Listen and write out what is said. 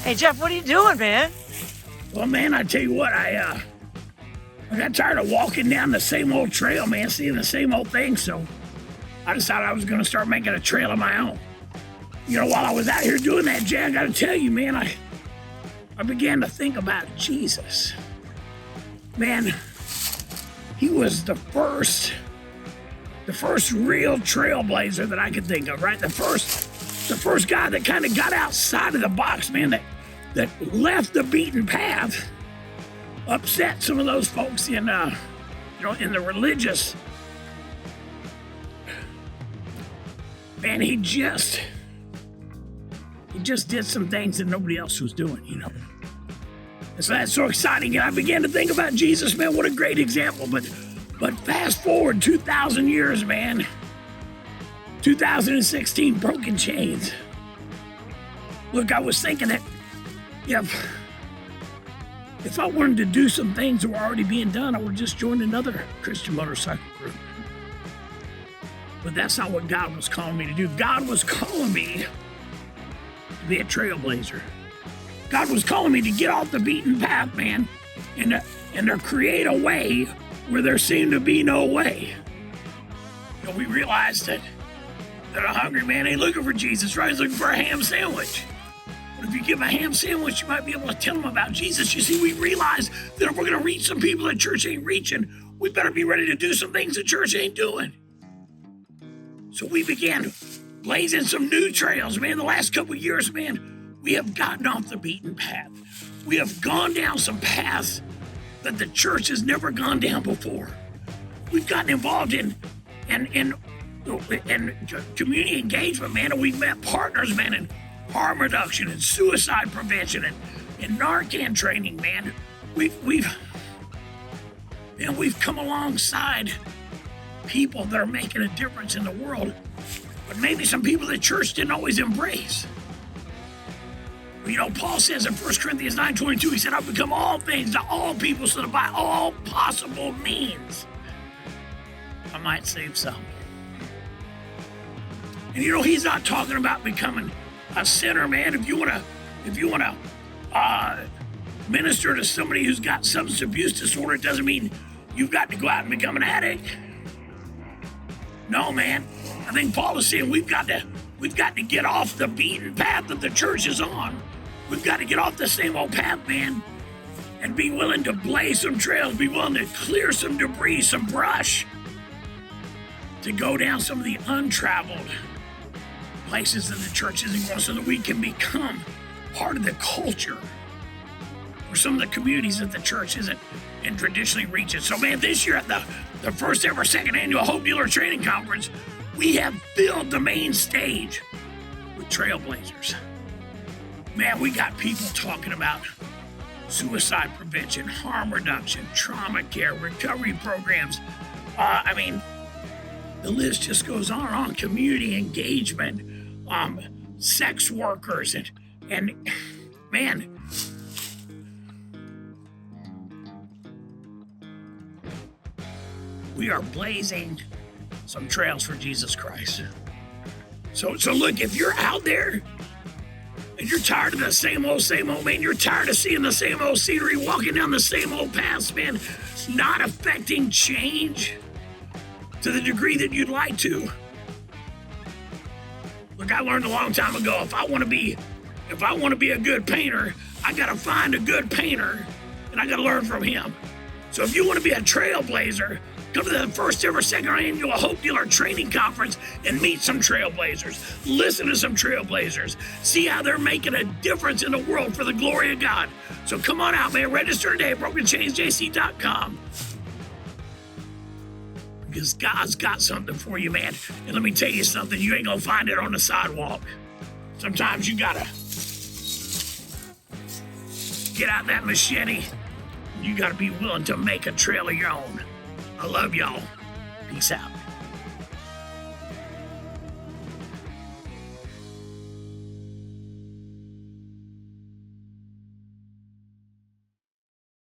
Hey, Jeff, what are you doing, man? Well, man, I tell you what, I got tired of walking down the same old trail, man, seeing the same old thing, so I decided I was going to start making a trail of my own. You know, while I was out here doing that, Jay, I got to tell you, man, I began to think about Jesus. Man, he was the first real trailblazer that I could think of, right? The first guy that kind of got outside of the box, man, that left the beaten path, upset some of those folks in the religious. Man, he just did some things that nobody else was doing, you know. And so that's so exciting. And I began to think about Jesus, man, what a great example. But fast forward 2,000 years, man. 2016, broken chains. Look, I was thinking that if I wanted to do some things that were already being done, I would just join another Christian motorcycle group. But that's not what God was calling me to do. God was calling me to be a trailblazer. God was calling me to get off the beaten path, man, and to create a way where there seemed to be no way. You know, we realized that a hungry man ain't looking for Jesus, right? He's looking for a ham sandwich. But if you give him a ham sandwich, you might be able to tell him about Jesus. You see, we realized that if we're going to reach some people that church ain't reaching, we better be ready to do some things that church ain't doing. So we began blazing some new trails, man. The last couple of years, man, we have gotten off the beaten path. We have gone down some paths that the church has never gone down before. We've gotten involved in community engagement, man, and we've met partners, man, in harm reduction and suicide prevention and Narcan training, man. We've come alongside people that are making a difference in the world, but maybe some people the church didn't always embrace. You know, Paul says in 1 Corinthians 9:22, he said, I've become all things to all people so that by all possible means I might save some. And you know, he's not talking about becoming a sinner, man. If you wanna minister to somebody who's got substance abuse disorder, it doesn't mean you've got to go out and become an addict. No, man. I think Paul is saying we've got to get off the beaten path that the church is on. We've got to get off the same old path, man, and be willing to blaze some trails, be willing to clear some debris, some brush, to go down some of the untraveled places that the church isn't going, so that we can become part of the culture for some of the communities that the church isn't and traditionally reaching. So, man, this year at the first ever second annual Hope Dealer Training Conference, we have filled the main stage with trailblazers. Man, we got people talking about suicide prevention, harm reduction, trauma care, recovery programs. The list just goes on and on. Community engagement, sex workers, and man, we are blazing some trails for Jesus Christ. So look, if you're out there and you're tired of the same old, man, you're tired of seeing the same old scenery, walking down the same old paths, man, it's not affecting change to the degree that you'd like to. Look, I learned a long time ago, if I want to be a good painter, I got to find a good painter and I got to learn from him. So if you want to be a trailblazer, come to the first ever second annual Hope Dealer Training Conference and meet some trailblazers. Listen to some trailblazers. See how they're making a difference in the world for the glory of God. So come on out, man. Register today at BrokenChainsJC.com. Because God's got something for you, man. And let me tell you something, you ain't gonna find it on the sidewalk. Sometimes you gotta get out that machete. You gotta be willing to make a trail of your own. I love y'all. Peace out.